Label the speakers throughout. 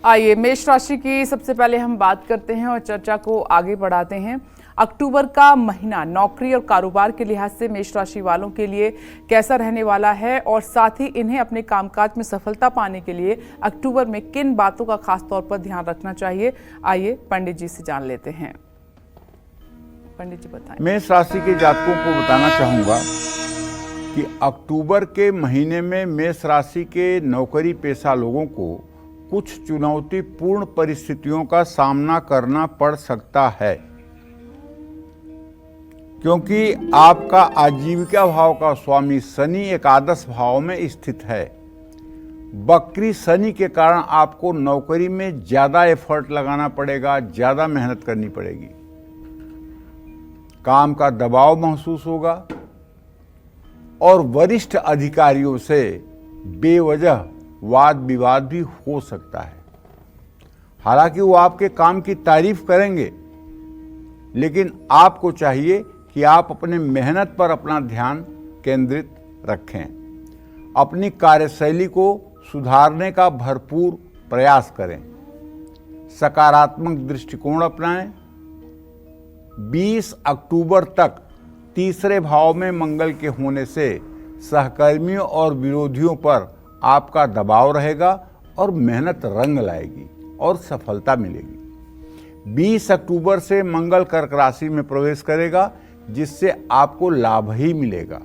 Speaker 1: आइए मेष राशि की सबसे पहले हम बात करते हैं और चर्चा को आगे बढ़ाते हैं। अक्टूबर का महीना नौकरी और कारोबार के लिहाज से मेष राशि वालों के लिए कैसा रहने वाला है और साथ ही इन्हें अपने कामकाज में सफलता पाने के लिए अक्टूबर में किन बातों का खास तौर पर ध्यान रखना चाहिए, आइए पंडित जी से जान लेते हैं। पंडित जी बताएं।
Speaker 2: मेष राशि के जातकों को बताना चाहूंगा कि अक्टूबर के महीने में मेष राशि के नौकरी पेशा लोगों को कुछ चुनौतीपूर्ण परिस्थितियों का सामना करना पड़ सकता है, क्योंकि आपका आजीविका भाव का स्वामी शनि एकादश भाव में स्थित है। वक्री शनि के कारण आपको नौकरी में ज्यादा एफर्ट लगाना पड़ेगा, ज्यादा मेहनत करनी पड़ेगी, काम का दबाव महसूस होगा और वरिष्ठ अधिकारियों से बेवजह वाद विवाद भी हो सकता है। हालांकि वो आपके काम की तारीफ करेंगे, लेकिन आपको चाहिए कि आप अपने मेहनत पर अपना ध्यान केंद्रित रखें, अपनी कार्यशैली को सुधारने का भरपूर प्रयास करें, सकारात्मक दृष्टिकोण अपनाएं। 20 अक्टूबर तक तीसरे भाव में मंगल के होने से सहकर्मियों और विरोधियों पर आपका दबाव रहेगा और मेहनत रंग लाएगी और सफलता मिलेगी। 20 अक्टूबर से मंगल कर्क राशि में प्रवेश करेगा, जिससे आपको लाभ ही मिलेगा।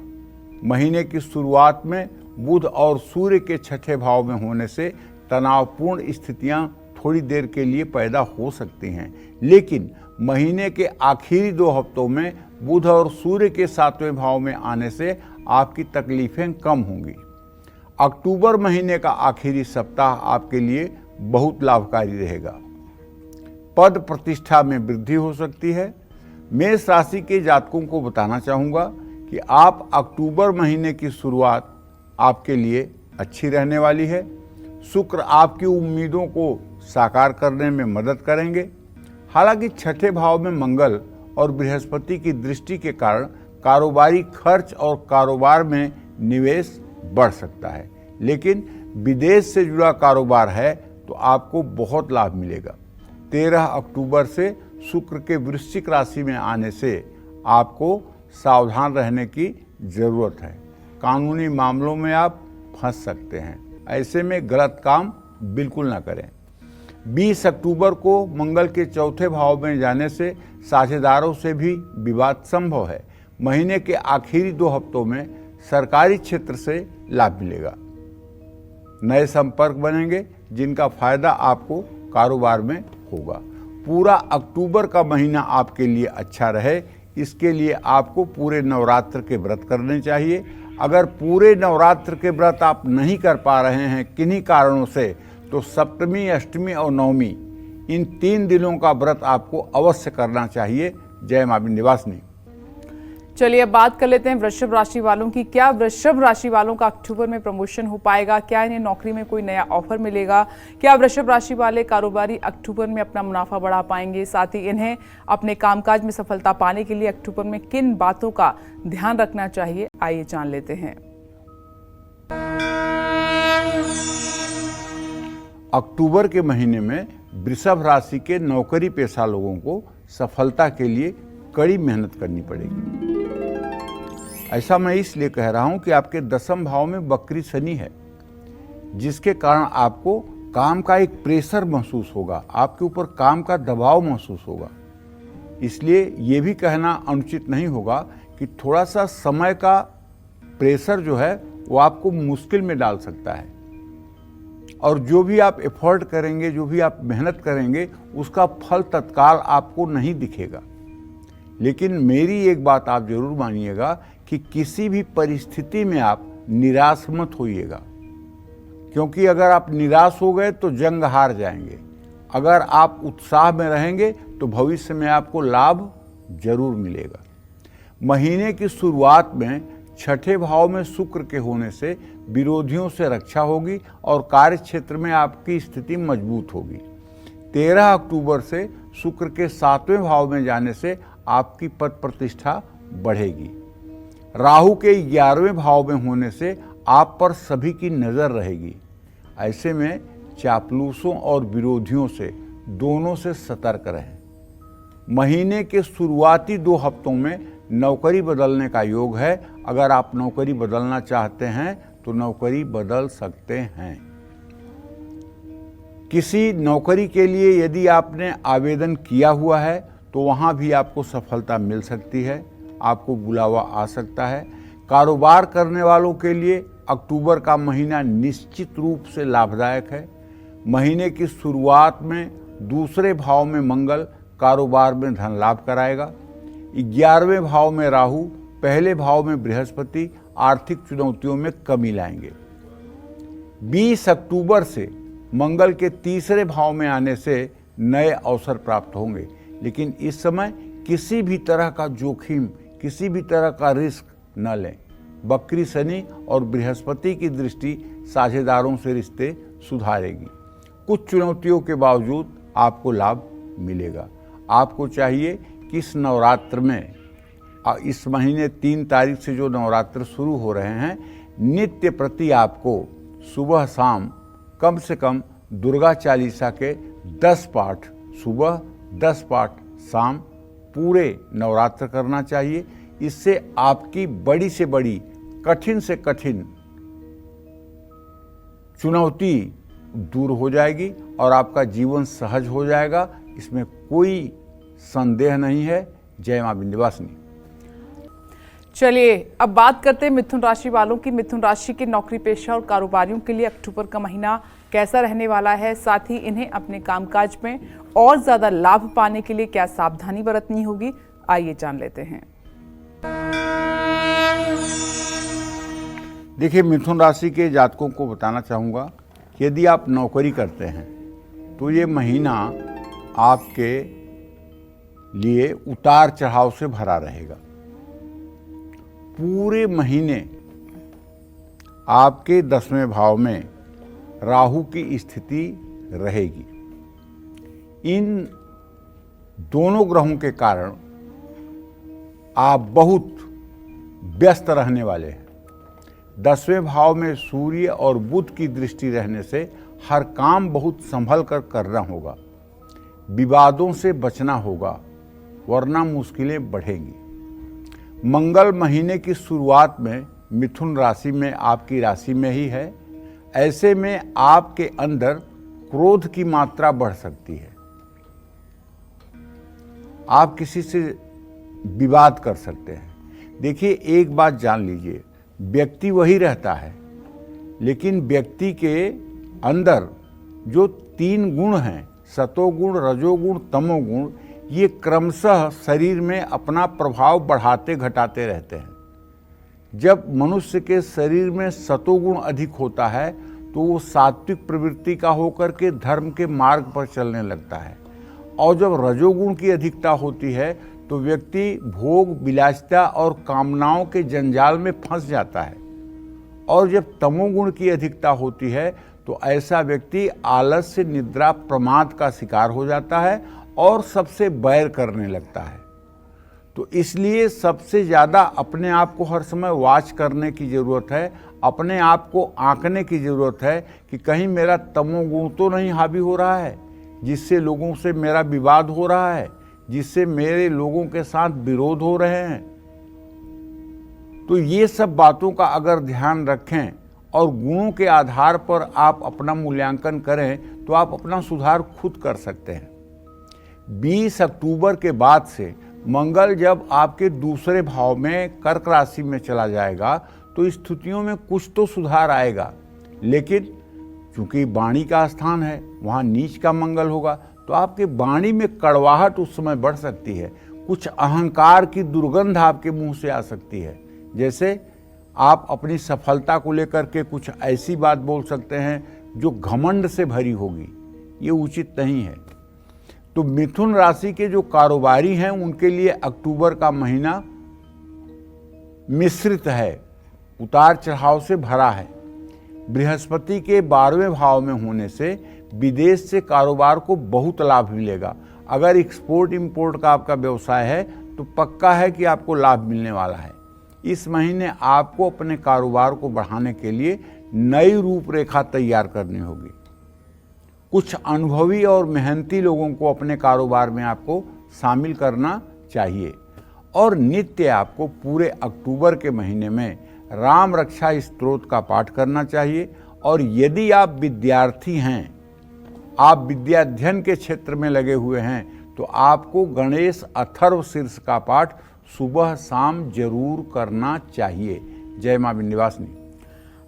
Speaker 2: महीने की शुरुआत में बुध और सूर्य के छठे भाव में होने से तनावपूर्ण स्थितियां थोड़ी देर के लिए पैदा हो सकती हैं, लेकिन महीने के आखिरी 2 हफ्तों में बुध और सूर्य के 7वें भाव में आने से आपकी तकलीफें कम होंगी। अक्टूबर महीने का आखिरी सप्ताह आपके लिए बहुत लाभकारी रहेगा। पद प्रतिष्ठा में वृद्धि हो सकती है। मेष राशि के जातकों को बताना चाहूँगा कि आप अक्टूबर महीने की शुरुआत आपके लिए अच्छी रहने वाली है। शुक्र आपकी उम्मीदों को साकार करने में मदद करेंगे। हालांकि छठे भाव में मंगल और बृहस्पति की दृष्टि के कारण कारोबारी खर्च और कारोबार में निवेश बढ़ सकता है, लेकिन विदेश से जुड़ा कारोबार है तो आपको बहुत लाभ मिलेगा। 13 अक्टूबर से शुक्र के वृश्चिक राशि में आने से आपको सावधान रहने की जरूरत है। कानूनी मामलों में आप फंस सकते हैं, ऐसे में गलत काम बिल्कुल ना करें। 20 अक्टूबर को मंगल के चौथे भाव में जाने से साझेदारों से भी विवाद संभव है। महीने के आखिरी 2 हफ्तों में सरकारी क्षेत्र से लाभ मिलेगा। नए संपर्क बनेंगे जिनका फायदा आपको कारोबार में होगा। पूरा अक्टूबर का महीना आपके लिए अच्छा रहे, इसके लिए आपको पूरे नवरात्र के व्रत करने चाहिए। अगर पूरे नवरात्र के व्रत आप नहीं कर पा रहे हैं किन्हीं कारणों से, तो सप्तमी, अष्टमी और नवमी इन 3 दिनों का व्रत आपको अवश्य करना चाहिए। जय मां विंध्यवासिनी।
Speaker 1: चलिए अब बात कर लेते हैं वृषभ राशि वालों की। क्या वृषभ राशि वालों का अक्टूबर में प्रमोशन हो पाएगा? क्या इन्हें नौकरी में कोई नया ऑफर मिलेगा? क्या वृषभ राशि वाले कारोबारी अक्टूबर में अपना मुनाफा बढ़ा पाएंगे? साथ ही इन्हें अपने कामकाज में सफलता पाने के लिए अक्टूबर में किन बातों का ध्यान रखना चाहिए, आइए जान लेते हैं।
Speaker 2: अक्टूबर के महीने में वृषभ राशि के नौकरी पेशा लोगों को सफलता के लिए कड़ी मेहनत करनी पड़ेगी। ऐसा मैं इसलिए कह रहा हूं कि आपके 10वें भाव में वक्री शनि है, जिसके कारण आपको काम का एक प्रेशर महसूस होगा, आपके ऊपर काम का दबाव महसूस होगा। इसलिए ये भी कहना अनुचित नहीं होगा कि थोड़ा सा समय का प्रेशर जो है वो आपको मुश्किल में डाल सकता है, और जो भी आप एफर्ट करेंगे, जो भी आप मेहनत करेंगे, उसका फल तत्काल आपको नहीं दिखेगा। लेकिन मेरी एक बात आप जरूर मानिएगा कि किसी भी परिस्थिति में आप निराश मत होइएगा, क्योंकि अगर आप निराश हो गए तो जंग हार जाएंगे। अगर आप उत्साह में रहेंगे तो भविष्य में आपको लाभ जरूर मिलेगा। महीने की शुरुआत में छठे भाव में शुक्र के होने से विरोधियों से रक्षा होगी और कार्य क्षेत्र में आपकी स्थिति मजबूत होगी। 13 अक्टूबर से शुक्र के 7वें भाव में जाने से आपकी पद प्रतिष्ठा बढ़ेगी। राहु के 11वें भाव में होने से आप पर सभी की नजर रहेगी। ऐसे में चापलूसों और विरोधियों से दोनों से सतर्क रहें। महीने के शुरुआती 2 हफ्तों में नौकरी बदलने का योग है। अगर आप नौकरी बदलना चाहते हैं तो नौकरी बदल सकते हैं। किसी नौकरी के लिए यदि आपने आवेदन किया हुआ है तो वहाँ भी आपको सफलता मिल सकती है, आपको बुलावा आ सकता है। कारोबार करने वालों के लिए अक्टूबर का महीना निश्चित रूप से लाभदायक है। महीने की शुरुआत में दूसरे भाव में मंगल कारोबार में धन लाभ कराएगा। 11वें भाव में राहु, पहले भाव में बृहस्पति आर्थिक चुनौतियों में कमी लाएंगे। 20 अक्टूबर से मंगल के तीसरे भाव में आने से नए अवसर प्राप्त होंगे, लेकिन इस समय किसी भी तरह का जोखिम, किसी भी तरह का रिस्क न लें। बकरी शनि और बृहस्पति की दृष्टि साझेदारों से रिश्ते सुधारेगी। कुछ चुनौतियों के बावजूद आपको लाभ मिलेगा। आपको चाहिए कि इस नवरात्र में, इस महीने 3 तारीख से जो नवरात्र शुरू हो रहे हैं, नित्य प्रति आपको सुबह शाम कम से कम दुर्गा चालीसा के 10 पाठ सुबह, 10 पाठ शाम पूरे नवरात्र करना चाहिए। इससे आपकी बड़ी से बड़ी, कठिन से कठिन चुनौती दूर हो जाएगी और आपका जीवन सहज हो जाएगा, इसमें कोई संदेह नहीं है। जय मां विंध्यवासिनी।
Speaker 1: चलिए अब बात करते हैं मिथुन राशि वालों की। मिथुन राशि के नौकरी पेशा और कारोबारियों के लिए अक्टूबर का महीना कैसा रहने वाला है, साथ ही इन्हें अपने कामकाज में और ज्यादा लाभ पाने के लिए क्या सावधानी बरतनी होगी, आइए जान लेते हैं।
Speaker 2: देखिए, मिथुन राशि के जातकों को बताना चाहूँगा कि यदि आप नौकरी करते हैं तो ये महीना आपके लिए उतार चढ़ाव से भरा रहेगा। पूरे महीने आपके 10वें भाव में राहु की स्थिति रहेगी। इन दोनों ग्रहों के कारण आप बहुत व्यस्त रहने वाले हैं। 10वें भाव में सूर्य और बुध की दृष्टि रहने से हर काम बहुत संभल कर करना होगा। विवादों से बचना होगा, वरना मुश्किलें बढ़ेंगी। मंगल महीने की शुरुआत में मिथुन राशि में, आपकी राशि में ही है। ऐसे में आपके अंदर क्रोध की मात्रा बढ़ सकती है। आप किसी से विवाद कर सकते हैं। देखिए, एक बात जान लीजिए, व्यक्ति वही रहता है, लेकिन व्यक्ति के अंदर जो 3 गुण हैं, सतोगुण, रजोगुण, तमोगुण, ये क्रमशः शरीर में अपना प्रभाव बढ़ाते घटाते रहते हैं। जब मनुष्य के शरीर में सतोगुण अधिक होता है तो वो सात्विक प्रवृत्ति का होकर के धर्म के मार्ग पर चलने लगता है, और जब रजोगुण की अधिकता होती है तो व्यक्ति भोग, विलासिता और कामनाओं के जंजाल में फंस जाता है, और जब तमोगुण की अधिकता होती है तो ऐसा व्यक्ति आलस्य, निद्रा, प्रमाद का शिकार हो जाता है और सबसे बैर करने लगता है। तो इसलिए सबसे ज़्यादा अपने आप को हर समय वॉच करने की ज़रूरत है, अपने आप को आंकने की ज़रूरत है कि कहीं मेरा तमोगुण तो नहीं हावी हो रहा है, जिससे लोगों से मेरा विवाद हो रहा है, जिससे मेरे लोगों के साथ विरोध हो रहे हैं। तो ये सब बातों का अगर ध्यान रखें और गुणों के आधार पर आप अपना मूल्यांकन करें तो आप अपना सुधार खुद कर सकते हैं। 20 अक्टूबर के बाद से मंगल जब आपके दूसरे भाव में कर्क राशि में चला जाएगा तो स्थितियों में कुछ तो सुधार आएगा, लेकिन चूंकि वाणी का स्थान है, वहाँ नीच का मंगल होगा, तो आपके वाणी में कड़वाहट उस समय बढ़ सकती है। कुछ अहंकार की दुर्गंध आपके मुंह से आ सकती है, जैसे आप अपनी सफलता को लेकर के कुछ ऐसी बात बोल सकते हैं जो घमंड से भरी होगी। ये उचित नहीं है। तो मिथुन राशि के जो कारोबारी हैं उनके लिए अक्टूबर का महीना मिश्रित है, उतार चढ़ाव से भरा है। बृहस्पति के 12वें भाव में होने से विदेश से कारोबार को बहुत लाभ मिलेगा। अगर एक्सपोर्ट इंपोर्ट का आपका व्यवसाय है तो पक्का है कि आपको लाभ मिलने वाला है। इस महीने आपको अपने कारोबार को बढ़ाने के लिए नई रूपरेखा तैयार करनी होगी। कुछ अनुभवी और मेहनती लोगों को अपने कारोबार में आपको शामिल करना चाहिए और नित्य आपको पूरे अक्टूबर के महीने में राम रक्षा स्तोत्र का पाठ करना चाहिए। और यदि आप विद्यार्थी हैं, आप विद्याध्ययन के क्षेत्र में लगे हुए हैं, तो आपको गणेश अथर्व शीर्ष का पाठ सुबह शाम जरूर करना चाहिए। जय मां विंध्यवासिनी।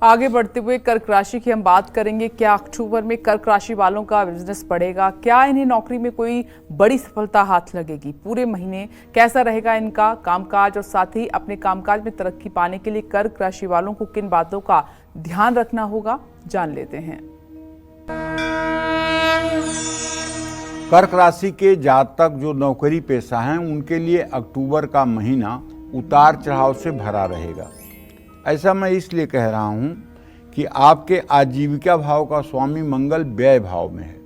Speaker 1: आगे बढ़ते हुए कर्क राशि की हम बात करेंगे। क्या अक्टूबर में कर्क राशि वालों का बिजनेस बढ़ेगा? क्या इन्हें नौकरी में कोई बड़ी सफलता हाथ लगेगी? पूरे महीने कैसा रहेगा इनका कामकाज? और साथ ही अपने कामकाज में तरक्की पाने के लिए कर्क राशि वालों को किन बातों का ध्यान रखना होगा, जान लेते हैं।
Speaker 2: कर्क राशि के जातक जो नौकरी पेशा हैं, उनके लिए अक्टूबर का महीना उतार चढ़ाव से भरा रहेगा। ऐसा मैं इसलिए कह रहा हूं कि आपके आजीविका भाव का स्वामी मंगल व्यय भाव में है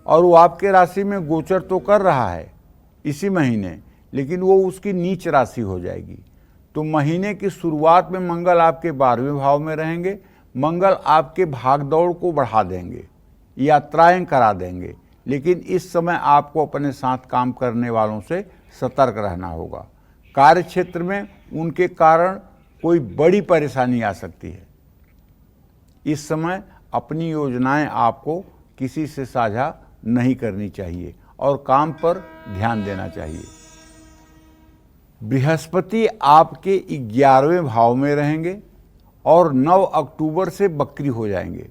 Speaker 2: और वो आपके राशि में गोचर तो कर रहा है इसी महीने, लेकिन वो उसकी नीच राशि हो जाएगी। तो महीने की शुरुआत में मंगल आपके 12वें भाव में रहेंगे। मंगल आपके भागदौड़ को बढ़ा देंगे, यात्राएं करा देंगे, लेकिन इस समय आपको अपने साथ काम करने वालों से सतर्क रहना होगा। कार्य क्षेत्र में उनके कारण कोई बड़ी परेशानी आ सकती है। इस समय अपनी योजनाएं आपको किसी से साझा नहीं करनी चाहिए और काम पर ध्यान देना चाहिए। बृहस्पति आपके 11वें भाव में रहेंगे और 9 अक्टूबर से बकरी हो जाएंगे।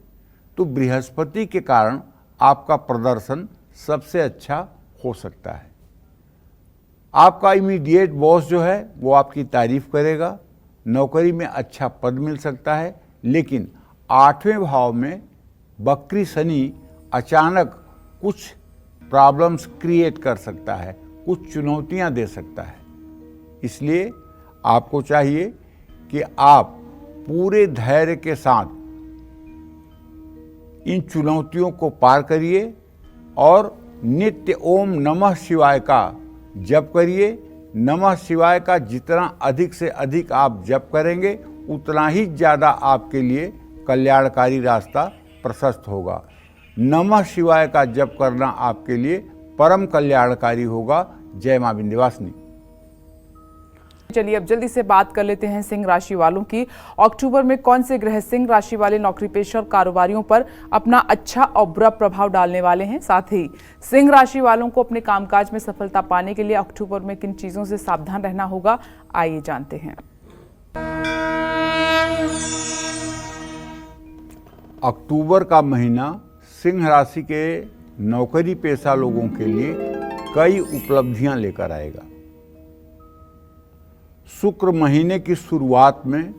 Speaker 2: तो बृहस्पति के कारण आपका प्रदर्शन सबसे अच्छा हो सकता है। आपका इमीडिएट बॉस जो है वो आपकी तारीफ करेगा, नौकरी में अच्छा पद मिल सकता है, लेकिन 8वें भाव में बकरी शनि अचानक कुछ प्रॉब्लम्स क्रिएट कर सकता है, कुछ चुनौतियां दे सकता है। इसलिए आपको चाहिए कि आप पूरे धैर्य के साथ इन चुनौतियों को पार करिए और नित्य ओम नमः शिवाय का जप करिए। नमः शिवाय का जितना अधिक से अधिक आप जप करेंगे, उतना ही ज़्यादा आपके लिए कल्याणकारी रास्ता प्रशस्त होगा। नमः शिवाय का जप करना आपके लिए परम कल्याणकारी होगा। जय मां विंध्यवासिनी।
Speaker 1: चलिए अब जल्दी से बात कर लेते हैं सिंह राशि वालों की। अक्टूबर में कौन से ग्रह सिंह राशि वाले नौकरी पेशा और कारोबारियों पर अपना अच्छा और बुरा प्रभाव डालने वाले हैं? साथ ही सिंह राशि वालों को अपने कामकाज में सफलता पाने के लिए अक्टूबर में किन चीजों से सावधान रहना होगा, आइए जानते हैं।
Speaker 2: अक्टूबर का महीना सिंह राशि के नौकरी पेशा लोगों के लिए कई उपलब्धियां लेकर आएगा। शुक्र महीने की शुरुआत में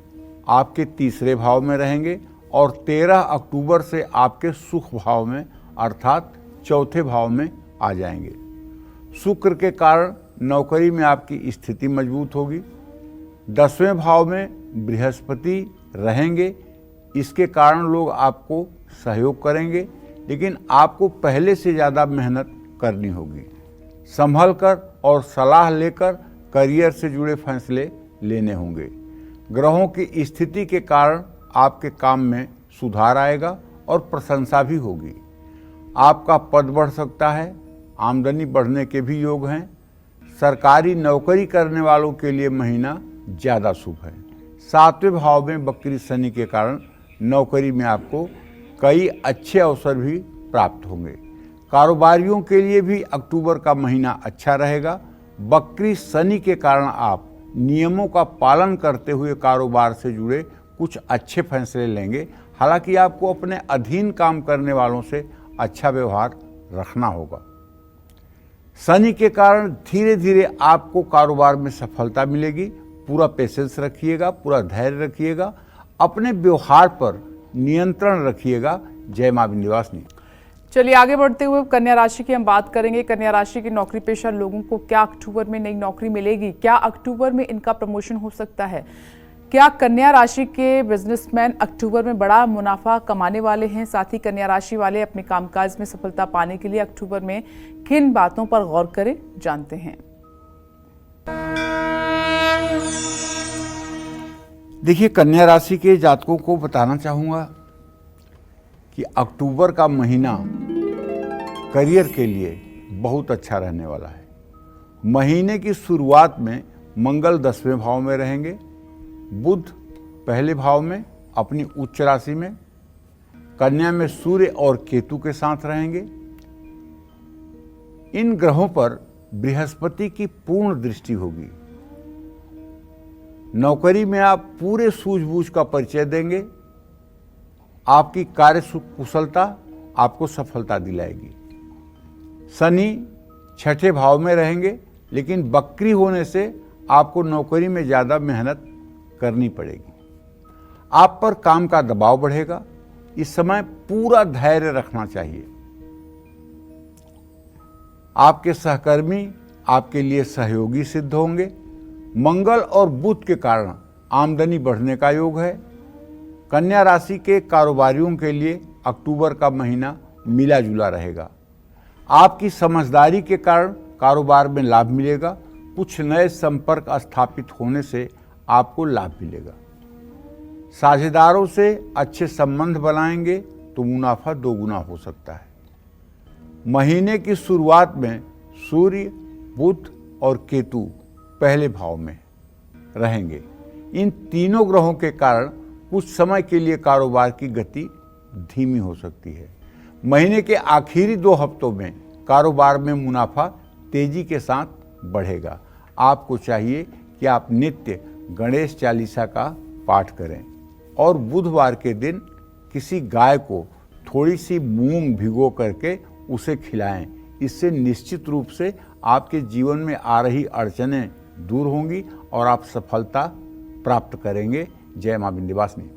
Speaker 2: आपके 3रे भाव में रहेंगे और 13 अक्टूबर से आपके सुख भाव में अर्थात 4थे भाव में आ जाएंगे। शुक्र के कारण नौकरी में आपकी स्थिति मजबूत होगी। 10वें भाव में बृहस्पति रहेंगे, इसके कारण लोग आपको सहयोग करेंगे, लेकिन आपको पहले से ज़्यादा मेहनत करनी होगी। संभल कर और सलाह लेकर करियर से जुड़े फैसले लेने होंगे। ग्रहों की स्थिति के कारण आपके काम में सुधार आएगा और प्रशंसा भी होगी। आपका पद बढ़ सकता है, आमदनी बढ़ने के भी योग हैं। सरकारी नौकरी करने वालों के लिए महीना ज़्यादा शुभ है। 7वें भाव में बकरी शनि के कारण नौकरी में आपको कई अच्छे अवसर भी प्राप्त होंगे। कारोबारियों के लिए भी अक्टूबर का महीना अच्छा रहेगा। बकरी शनि के कारण आप नियमों का पालन करते हुए कारोबार से जुड़े कुछ अच्छे फैसले लेंगे। हालांकि आपको अपने अधीन काम करने वालों से अच्छा व्यवहार रखना होगा। शनि के कारण धीरे धीरे आपको कारोबार में सफलता मिलेगी। पूरा पेशेंस रखिएगा, पूरा धैर्य रखिएगा, अपने व्यवहार पर नियंत्रण रखिएगा। जय मां विंध्यवासिनी।
Speaker 1: चलिए आगे बढ़ते हुए कन्या राशि की हम बात करेंगे। कन्या राशि के नौकरी पेशा लोगों को क्या अक्टूबर में नई नौकरी मिलेगी? क्या अक्टूबर में इनका प्रमोशन हो सकता है? क्या कन्या राशि के बिजनेसमैन अक्टूबर में बड़ा मुनाफा कमाने वाले हैं? साथ ही कन्या राशि वाले अपने कामकाज में सफलता पाने के लिए अक्टूबर में किन बातों पर गौर करें, जानते हैं।
Speaker 2: देखिए, कन्या राशि के जातकों को बताना चाहूंगा कि अक्टूबर का महीना करियर के लिए बहुत अच्छा रहने वाला है। महीने की शुरुआत में मंगल 10वें भाव में रहेंगे, बुध पहले भाव में अपनी उच्च राशि में, कन्या में सूर्य और केतु के साथ रहेंगे। इन ग्रहों पर बृहस्पति की पूर्ण दृष्टि होगी। नौकरी में आप पूरे सूझबूझ का परिचय देंगे। आपकी कार्य कुशलता आपको सफलता दिलाएगी। शनि 6ठे भाव में रहेंगे, लेकिन वक्री होने से आपको नौकरी में ज़्यादा मेहनत करनी पड़ेगी। आप पर काम का दबाव बढ़ेगा। इस समय पूरा धैर्य रखना चाहिए। आपके सहकर्मी आपके लिए सहयोगी सिद्ध होंगे। मंगल और बुध के कारण आमदनी बढ़ने का योग है। कन्या राशि के कारोबारियों के लिए अक्टूबर का महीना मिला जुला रहेगा। आपकी समझदारी के कारण कारोबार में लाभ मिलेगा। कुछ नए संपर्क स्थापित होने से आपको लाभ मिलेगा। साझेदारों से अच्छे संबंध बनाएंगे तो मुनाफा दोगुना हो सकता है। महीने की शुरुआत में सूर्य, बुध और केतु पहले भाव में रहेंगे। इन तीनों ग्रहों के कारण कुछ समय के लिए कारोबार की गति धीमी हो सकती है। महीने के आखिरी 2 हफ्तों में कारोबार में मुनाफा तेजी के साथ बढ़ेगा। आपको चाहिए कि आप नित्य गणेश चालीसा का पाठ करें और बुधवार के दिन किसी गाय को थोड़ी सी मूंग भिगो करके उसे खिलाएं। इससे निश्चित रूप से आपके जीवन में आ रही अड़चनें दूर होंगी और आप सफलता प्राप्त करेंगे। जय मां विंध्यवासिनी।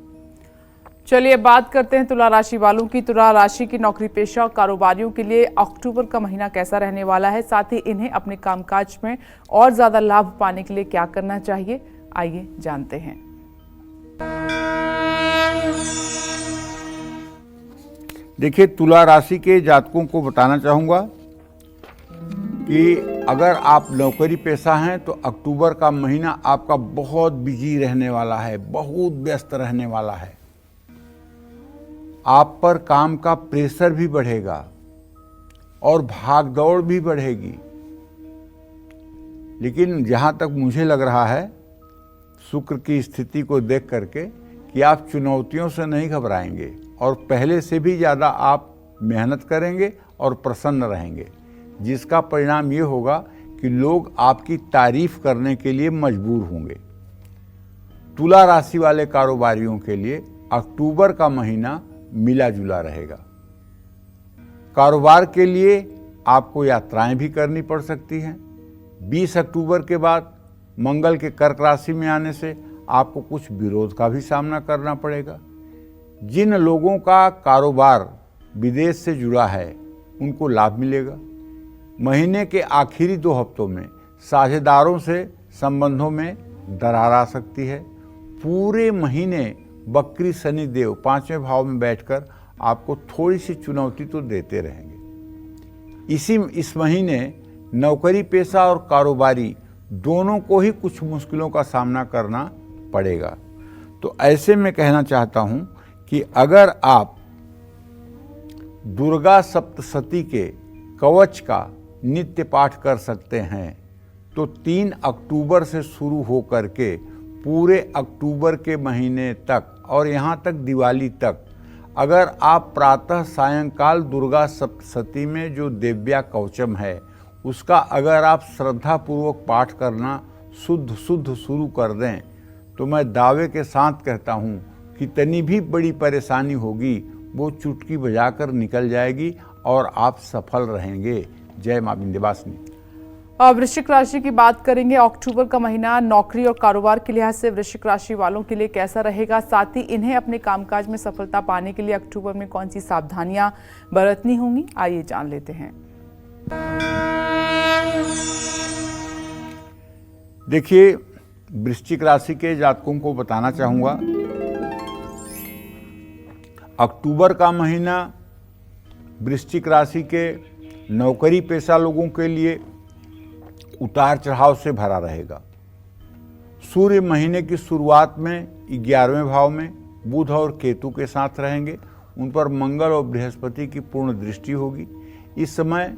Speaker 1: चलिए बात करते हैं तुला राशि वालों की। तुला राशि की नौकरी पेशा और कारोबारियों के लिए अक्टूबर का महीना कैसा रहने वाला है, साथ ही इन्हें अपने कामकाज में और ज्यादा लाभ पाने के लिए क्या करना चाहिए, आइए जानते हैं।
Speaker 2: देखिए, तुला राशि के जातकों को बताना चाहूँगा कि अगर आप नौकरी पेशा हैं तो अक्टूबर का महीना आपका बहुत बिजी रहने वाला है, बहुत व्यस्त रहने वाला है। आप पर काम का प्रेशर भी बढ़ेगा और भागदौड़ भी बढ़ेगी। लेकिन जहाँ तक मुझे लग रहा है शुक्र की स्थिति को देख करके कि आप चुनौतियों से नहीं घबराएंगे और पहले से भी ज़्यादा आप मेहनत करेंगे और प्रसन्न रहेंगे, जिसका परिणाम ये होगा कि लोग आपकी तारीफ करने के लिए मजबूर होंगे। तुला राशि वाले कारोबारियों के लिए अक्टूबर का महीना मिला जुला रहेगा। कारोबार के लिए आपको यात्राएं भी करनी पड़ सकती हैं। 20 अक्टूबर के बाद मंगल के कर्क राशि में आने से आपको कुछ विरोध का भी सामना करना पड़ेगा। जिन लोगों का कारोबार विदेश से जुड़ा है उनको लाभ मिलेगा। महीने के आखिरी 2 हफ्तों में साझेदारों से संबंधों में दरार आ सकती है। पूरे महीने वक्री शनिदेव 5वें भाव में बैठकर आपको थोड़ी सी चुनौती तो देते रहेंगे। इस महीने नौकरी पेशा और कारोबारी दोनों को ही कुछ मुश्किलों का सामना करना पड़ेगा। तो ऐसे में कहना चाहता हूं कि अगर आप दुर्गा सप्तशती के कवच का नित्य पाठ कर सकते हैं तो 3 अक्टूबर से शुरू हो करके पूरे अक्टूबर के महीने तक और यहाँ तक दिवाली तक अगर आप प्रातः सायंकाल दुर्गा सप्तशती में जो दिव्या कवचम है उसका अगर आप श्रद्धापूर्वक पाठ करना शुद्ध शुरू कर दें तो मैं दावे के साथ कहता हूँ कितनी भी बड़ी परेशानी होगी वो चुटकी बजाकर निकल जाएगी और आप सफल रहेंगे। जय मां विंध्यवासिनी।
Speaker 1: वृश्चिक राशि की बात करेंगे। अक्टूबर का महीना नौकरी और कारोबार के लिहाज से वृश्चिक राशि वालों के लिए कैसा रहेगा, साथ ही इन्हें अपने कामकाज में सफलता पाने के लिए अक्टूबर में कौन सी सावधानियां बरतनी होंगी, आइए जान लेते हैं।
Speaker 2: देखिए, वृश्चिक राशि के जातकों को बताना चाहूंगा, अक्टूबर का महीना वृश्चिक राशि के नौकरी पेशा लोगों के लिए उतार चढ़ाव से भरा रहेगा। सूर्य महीने की शुरुआत में 11वें भाव में बुध और केतु के साथ रहेंगे। उन पर मंगल और बृहस्पति की पूर्ण दृष्टि होगी। इस समय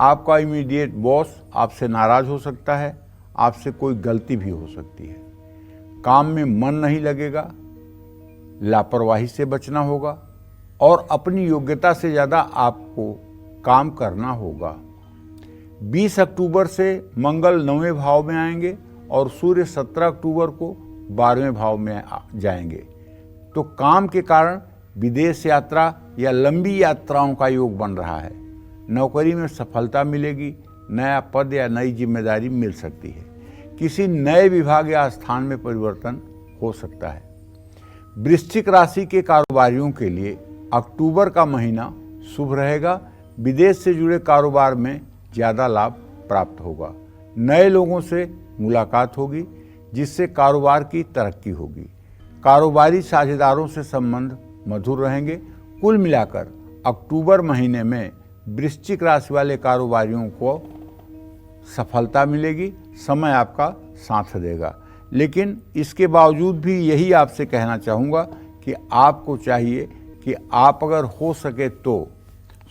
Speaker 2: आपका इमीडिएट बॉस आपसे नाराज हो सकता है, आपसे कोई गलती भी हो सकती है। काम में मन नहीं लगेगा, लापरवाही से बचना होगा और अपनी योग्यता से ज़्यादा आपको काम करना होगा। 20 अक्टूबर से मंगल 9वें भाव में आएंगे और सूर्य 17 अक्टूबर को 12वें भाव में जाएंगे। तो काम के कारण विदेश यात्रा या लंबी यात्राओं का योग बन रहा है। नौकरी में सफलता मिलेगी, नया पद या नई जिम्मेदारी मिल सकती है। किसी नए विभाग या स्थान में परिवर्तन हो सकता है। वृश्चिक राशि के कारोबारियों के लिए अक्टूबर का महीना शुभ रहेगा। विदेश से जुड़े कारोबार में ज़्यादा लाभ प्राप्त होगा। नए लोगों से मुलाकात होगी जिससे कारोबार की तरक्की होगी। कारोबारी साझेदारों से संबंध मधुर रहेंगे। कुल मिलाकर अक्टूबर महीने में वृश्चिक राशि वाले कारोबारियों को सफलता मिलेगी। समय आपका साथ देगा, लेकिन इसके बावजूद भी यही आपसे कहना चाहूँगा कि आपको चाहिए कि आप अगर हो सके तो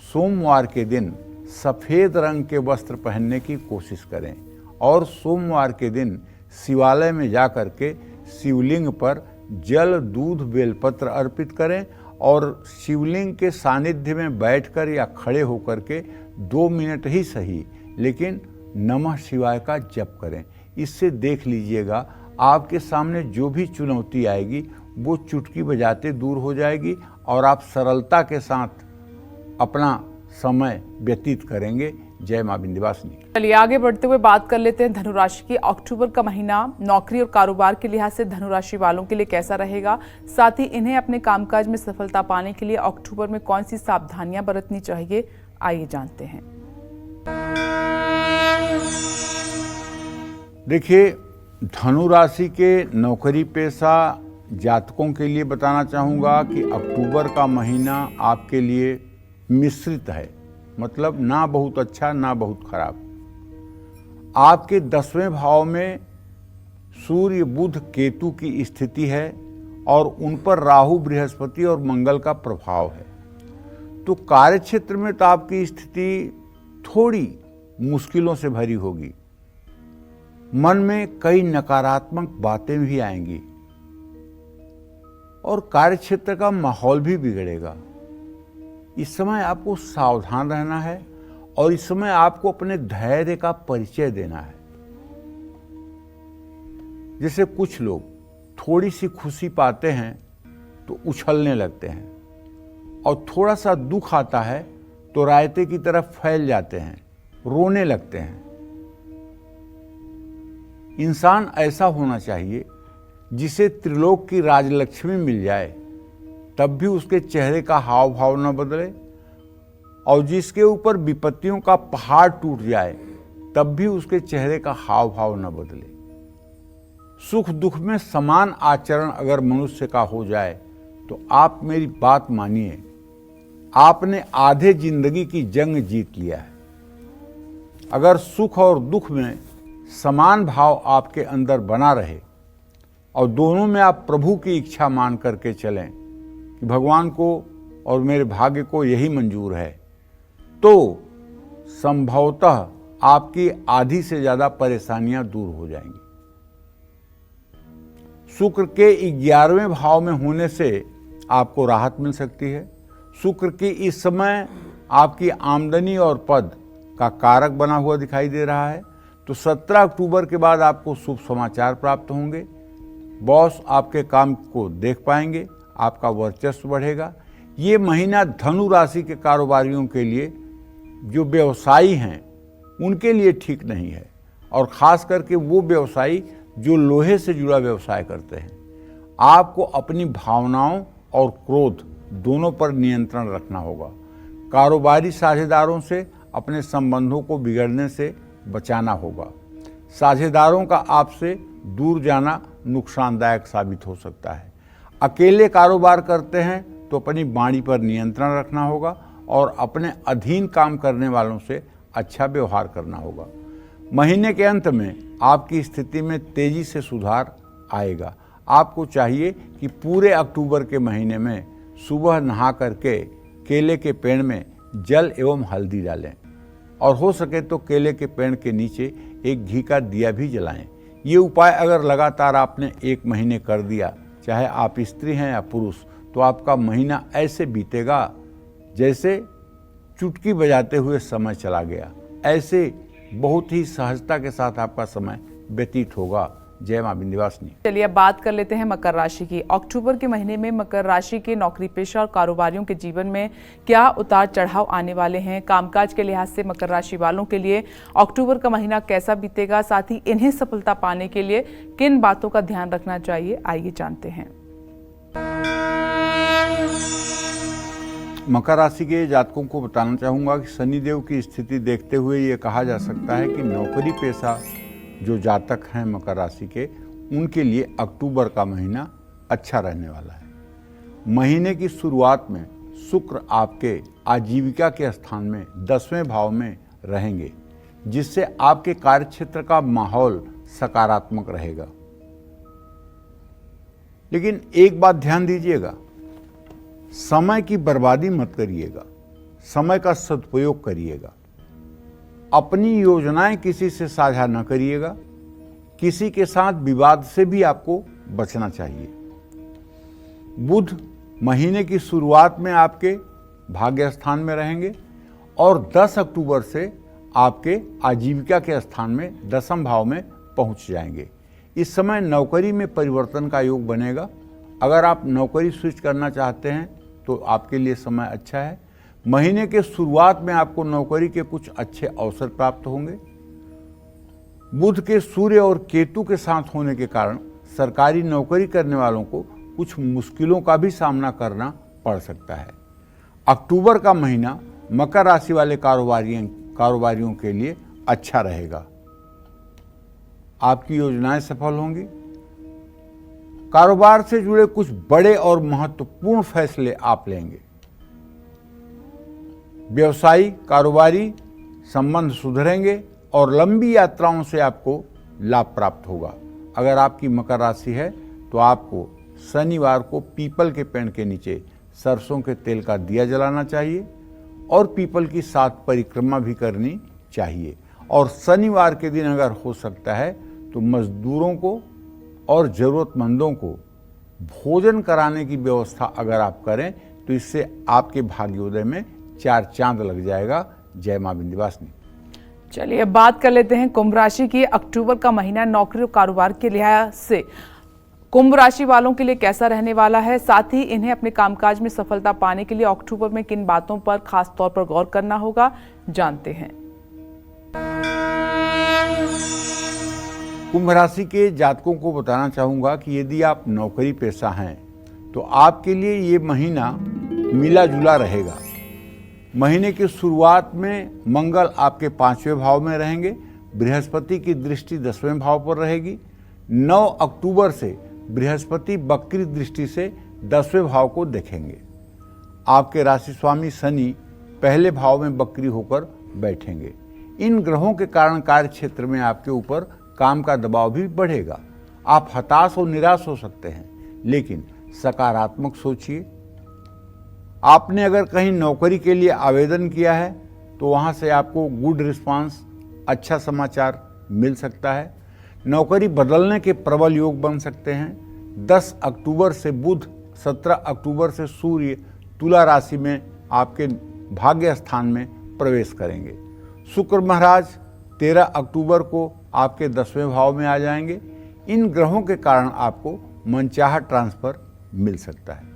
Speaker 2: सोमवार के दिन सफ़ेद रंग के वस्त्र पहनने की कोशिश करें और सोमवार के दिन शिवालय में जा कर के शिवलिंग पर जल, दूध, बेलपत्र अर्पित करें और शिवलिंग के सानिध्य में बैठकर या खड़े होकर के 2 मिनट ही सही लेकिन नमः शिवाय का जप करें। इससे देख लीजिएगा आपके सामने जो भी चुनौती आएगी वो चुटकी बजाते दूर हो जाएगी और आप सरलता के साथ अपना समय व्यतीत करेंगे। जय मां विंध्यवासिनी।
Speaker 1: चलिए आगे बढ़ते हुए बात कर लेते हैं धनुराशि की। अक्टूबर का महीना नौकरी और कारोबार के लिहाज से धनुराशि वालों के लिए कैसा रहेगा, साथ ही इन्हें अपने कामकाज में सफलता पाने के लिए अक्टूबर में कौन सी सावधानियां बरतनी चाहिए, आइए जानते हैं।
Speaker 2: देखिए, धनु राशि के नौकरी पेशा जातकों के लिए बताना चाहूँगा कि अक्टूबर का महीना आपके लिए मिश्रित है, मतलब ना बहुत अच्छा ना बहुत खराब। आपके 10वें भाव में सूर्य, बुध, केतु की स्थिति है और उन पर राहु, बृहस्पति और मंगल का प्रभाव है। तो कार्यक्षेत्र में तो आपकी स्थिति थोड़ी मुश्किलों से भरी होगी। मन में कई नकारात्मक बातें भी आएंगी और कार्यक्षेत्र का माहौल भी बिगड़ेगा। इस समय आपको सावधान रहना है और इस समय आपको अपने धैर्य का परिचय देना है। जैसे कुछ लोग थोड़ी सी खुशी पाते हैं तो उछलने लगते हैं और थोड़ा सा दुख आता है तो रायते की तरफ फैल जाते हैं, रोने लगते हैं। इंसान ऐसा होना चाहिए जिसे त्रिलोक की राजलक्ष्मी मिल जाए तब भी उसके चेहरे का हाव भाव न बदले, और जिसके ऊपर विपत्तियों का पहाड़ टूट जाए तब भी उसके चेहरे का हाव भाव न बदले। सुख दुख में समान आचरण अगर मनुष्य का हो जाए तो आप मेरी बात मानिए, आपने आधे जिंदगी की जंग जीत लिया है। अगर सुख और दुख में समान भाव आपके अंदर बना रहे और दोनों में आप प्रभु की इच्छा मान करके चलें कि भगवान को और मेरे भाग्य को यही मंजूर है, तो संभवतः आपकी आधी से ज्यादा परेशानियां दूर हो जाएंगी। शुक्र के 11वें भाव में होने से आपको राहत मिल सकती है। शुक्र की इस समय आपकी आमदनी और पद का कारक बना हुआ दिखाई दे रहा है। तो 17 अक्टूबर के बाद आपको शुभ समाचार प्राप्त होंगे। बॉस आपके काम को देख पाएंगे, आपका वर्चस्व बढ़ेगा। ये महीना धनु राशि के कारोबारियों के लिए, जो व्यवसायी हैं उनके लिए ठीक नहीं है, और ख़ास करके वो व्यवसायी जो लोहे से जुड़ा व्यवसाय करते हैं। आपको अपनी भावनाओं और क्रोध दोनों पर नियंत्रण रखना होगा। कारोबारी साझेदारों से अपने संबंधों को बिगड़ने से बचाना होगा। साझेदारों का आपसे दूर जाना नुकसानदायक साबित हो सकता है। अकेले कारोबार करते हैं तो अपनी वाणी पर नियंत्रण रखना होगा और अपने अधीन काम करने वालों से अच्छा व्यवहार करना होगा। महीने के अंत में आपकी स्थिति में तेजी से सुधार आएगा। आपको चाहिए कि पूरे अक्टूबर के महीने में सुबह नहा करके केले के पेड़ में जल एवं हल्दी डालें और हो सके तो केले के पेड़ के नीचे एक घी का दिया भी जलाएं। ये उपाय अगर लगातार आपने 1 महीने कर दिया, चाहे आप स्त्री हैं या पुरुष, तो आपका महीना ऐसे बीतेगा जैसे चुटकी बजाते हुए समय चला गया। ऐसे बहुत ही सहजता के साथ आपका समय व्यतीत होगा। जय मां विंध्यवासिनी।
Speaker 1: चलिए अब बात कर लेते हैं मकर राशि की। अक्टूबर के महीने में मकर राशि के नौकरी पेशा और कारोबारियों के जीवन में क्या उतार चढ़ाव आने वाले हैं? कामकाज के लिहाज से मकर राशि वालों के लिए अक्टूबर का महीना कैसा बीतेगा? साथ ही इन्हें सफलता पाने के लिए किन बातों का ध्यान रखना चाहिए, आइए जानते हैं।
Speaker 2: मकर राशि के जातकों को बताना चाहूंगा कि शनिदेव की स्थिति देखते हुए ये कहा जा सकता है कि नौकरी पेशा जो जातक हैं मकर राशि के, उनके लिए अक्टूबर का महीना अच्छा रहने वाला है। महीने की शुरुआत में शुक्र आपके आजीविका के स्थान में 10वें भाव में रहेंगे, जिससे आपके कार्यक्षेत्र का माहौल सकारात्मक रहेगा। लेकिन एक बात ध्यान दीजिएगा, समय की बर्बादी मत करिएगा, समय का सदुपयोग करिएगा। अपनी योजनाएं किसी से साझा न करिएगा, किसी के साथ विवाद से भी आपको बचना चाहिए। बुध महीने की शुरुआत में आपके भाग्य स्थान में रहेंगे और 10 अक्टूबर से आपके आजीविका के स्थान में 10वें भाव में पहुंच जाएंगे। इस समय नौकरी में परिवर्तन का योग बनेगा। अगर आप नौकरी स्विच करना चाहते हैं तो आपके लिए समय अच्छा है। महीने के शुरुआत में आपको नौकरी के कुछ अच्छे अवसर प्राप्त होंगे। बुध के सूर्य और केतु के साथ होने के कारण सरकारी नौकरी करने वालों को कुछ मुश्किलों का भी सामना करना पड़ सकता है। अक्टूबर का महीना मकर राशि वाले कारोबारियों के लिए अच्छा रहेगा। आपकी योजनाएं सफल होंगी। कारोबार से जुड़े कुछ बड़े और महत्वपूर्ण फैसले आप लेंगे। व्यवसायिक कारोबारी संबंध सुधरेंगे और लंबी यात्राओं से आपको लाभ प्राप्त होगा। अगर आपकी मकर राशि है तो आपको शनिवार को पीपल के पेड़ के नीचे सरसों के तेल का दिया जलाना चाहिए और पीपल की 7 परिक्रमा भी करनी चाहिए। और शनिवार के दिन अगर हो सकता है तो मजदूरों को और ज़रूरतमंदों को भोजन कराने की व्यवस्था अगर आप करें तो इससे आपके भाग्योदय में 4 चांद लग जाएगा। जय मां विंध्यवासिनी।
Speaker 1: चलिए अब बात कर लेते हैं कुंभ राशि की। अक्टूबर का महीना नौकरी और कारोबार के लिहाज से कुंभ राशि वालों के लिए कैसा रहने वाला है? साथ ही इन्हें अपने कामकाज में सफलता पाने के लिए अक्टूबर में किन बातों पर खास तौर पर गौर करना होगा, जानते हैं।
Speaker 2: कुंभ राशि के जातकों को बताना चाहूंगा कि यदि आप नौकरी पेशा हैं तो आपके लिए ये महीना मिला जुला रहेगा। महीने की शुरुआत में मंगल आपके 5वें भाव में रहेंगे। बृहस्पति की दृष्टि 10वें भाव पर रहेगी। 9 अक्टूबर से बृहस्पति वक्री दृष्टि से 10वें भाव को देखेंगे। आपके राशि स्वामी शनि पहले भाव में वक्री होकर बैठेंगे। इन ग्रहों के कारण कार्य क्षेत्र में आपके ऊपर काम का दबाव भी बढ़ेगा। आप हताश और निराश हो सकते हैं, लेकिन सकारात्मक सोचिए। आपने अगर कहीं नौकरी के लिए आवेदन किया है तो वहां से आपको गुड रिस्पांस, अच्छा समाचार मिल सकता है। नौकरी बदलने के प्रबल योग बन सकते हैं। 10 अक्टूबर से बुध, 17 अक्टूबर से सूर्य तुला राशि में आपके भाग्य स्थान में प्रवेश करेंगे। शुक्र महाराज 13 अक्टूबर को आपके 10वें भाव में आ जाएंगे। इन ग्रहों के कारण आपको मनचाहा ट्रांसफर मिल सकता है।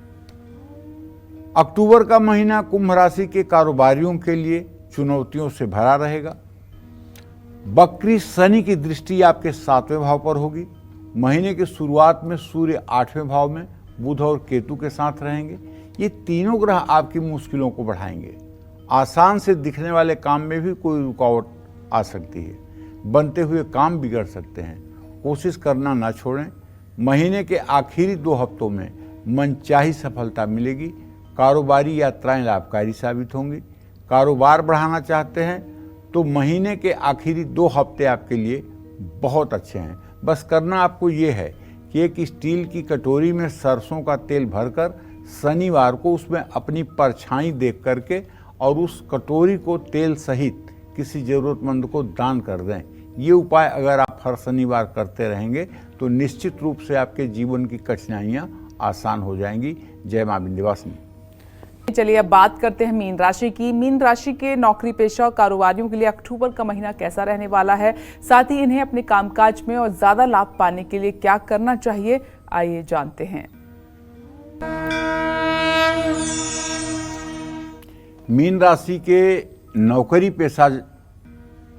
Speaker 2: अक्टूबर का महीना कुंभ राशि के कारोबारियों के लिए चुनौतियों से भरा रहेगा। वक्री शनि की दृष्टि आपके 7वें भाव पर होगी। महीने की शुरुआत में सूर्य 8वें भाव में बुध और केतु के साथ रहेंगे। ये तीनों ग्रह आपकी मुश्किलों को बढ़ाएंगे। आसान से दिखने वाले काम में भी कोई रुकावट आ सकती है। बनते हुए काम बिगड़ सकते हैं। कोशिश करना ना छोड़ें। महीने के आखिरी 2 हफ्तों में मनचाही सफलता मिलेगी। कारोबारी यात्राएं लाभकारी साबित होंगी। कारोबार बढ़ाना चाहते हैं तो महीने के आखिरी 2 हफ्ते आपके लिए बहुत अच्छे हैं। बस करना आपको ये है कि एक स्टील की कटोरी में सरसों का तेल भरकर शनिवार को उसमें अपनी परछाई देख करके और उस कटोरी को तेल सहित किसी जरूरतमंद को दान कर दें। ये उपाय अगर आप हर शनिवार करते रहेंगे तो निश्चित रूप से आपके जीवन की कठिनाइयाँ आसान हो जाएंगी। जय मां विंध्यवासिनी।
Speaker 1: चलिए अब बात करते हैं मीन राशि की। मीन राशि के नौकरी पेशा और कारोबारियों के लिए अक्टूबर का महीना कैसा रहने वाला है, साथ ही इन्हें अपने कामकाज में और ज्यादा लाभ पाने के लिए क्या करना चाहिए, आइए जानते हैं।
Speaker 2: मीन राशि के नौकरी पेशा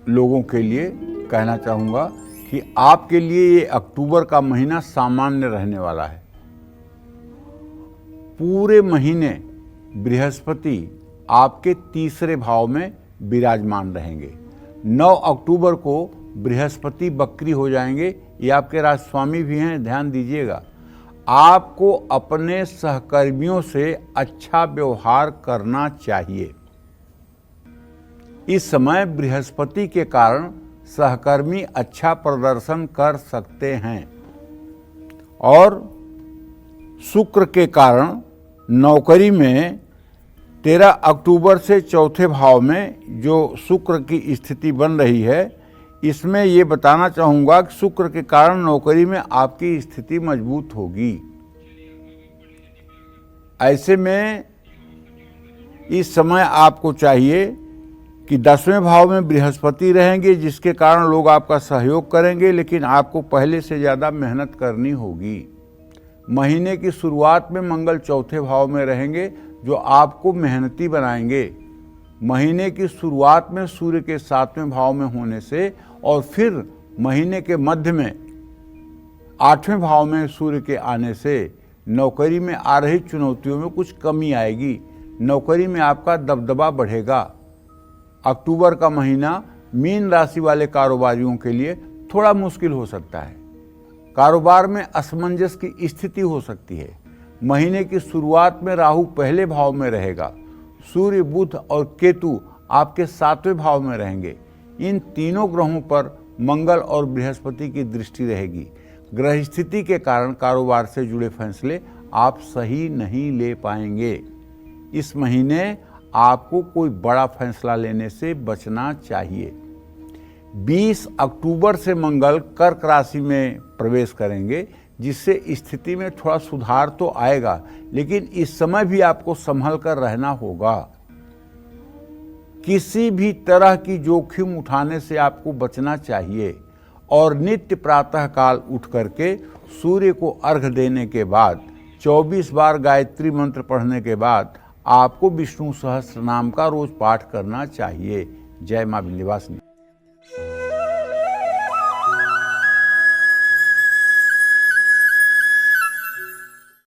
Speaker 2: लोगों के लिए कहना चाहूँगा कि आपके लिए ये अक्टूबर का महीना सामान्य रहने वाला है। पूरे महीने बृहस्पति आपके तीसरे भाव में विराजमान रहेंगे। 9 अक्टूबर को बृहस्पति बकरी हो जाएंगे। ये आपके राजस्वामी भी हैं, ध्यान दीजिएगा। आपको अपने सहकर्मियों से अच्छा व्यवहार करना चाहिए। इस समय बृहस्पति के कारण सहकर्मी अच्छा प्रदर्शन कर सकते हैं और शुक्र के कारण नौकरी में 13 अक्टूबर से चौथे भाव में जो शुक्र की स्थिति बन रही है, इसमें ये बताना चाहूँगा कि शुक्र के कारण नौकरी में आपकी स्थिति मजबूत होगी। ऐसे में इस समय आपको चाहिए कि 10वें भाव में बृहस्पति रहेंगे, जिसके कारण लोग आपका सहयोग करेंगे, लेकिन आपको पहले से ज़्यादा मेहनत करनी होगी। महीने की शुरुआत में मंगल चौथे भाव में रहेंगे, जो आपको मेहनती बनाएंगे। महीने की शुरुआत में सूर्य के 7वें भाव में होने से और फिर महीने के मध्य में 8वें भाव में सूर्य के आने से नौकरी में आ रही चुनौतियों में कुछ कमी आएगी। नौकरी में आपका दबदबा बढ़ेगा। अक्टूबर का महीना मीन राशि वाले कारोबारियों के लिए थोड़ा मुश्किल हो सकता है। कारोबार में असमंजस की स्थिति हो सकती है। महीने की शुरुआत में राहु पहले भाव में रहेगा। सूर्य, बुध और केतु आपके 7वें भाव में रहेंगे। इन तीनों ग्रहों पर मंगल और बृहस्पति की दृष्टि रहेगी। ग्रह स्थिति के कारण कारोबार से जुड़े फैसले आप सही नहीं ले पाएंगे। इस महीने आपको कोई बड़ा फैसला लेने से बचना चाहिए। 20 अक्टूबर से मंगल कर्क राशि में प्रवेश करेंगे, जिससे स्थिति में थोड़ा सुधार तो आएगा, लेकिन इस समय भी आपको संभल कर रहना होगा। किसी भी तरह की जोखिम उठाने से आपको बचना चाहिए और नित्य प्रातः काल उठ करके सूर्य को अर्घ देने के बाद 24 बार गायत्री मंत्र पढ़ने के बाद आपको विष्णु सहस्त्र नाम का रोज पाठ करना चाहिए। जय मां विंध्यवासिनी।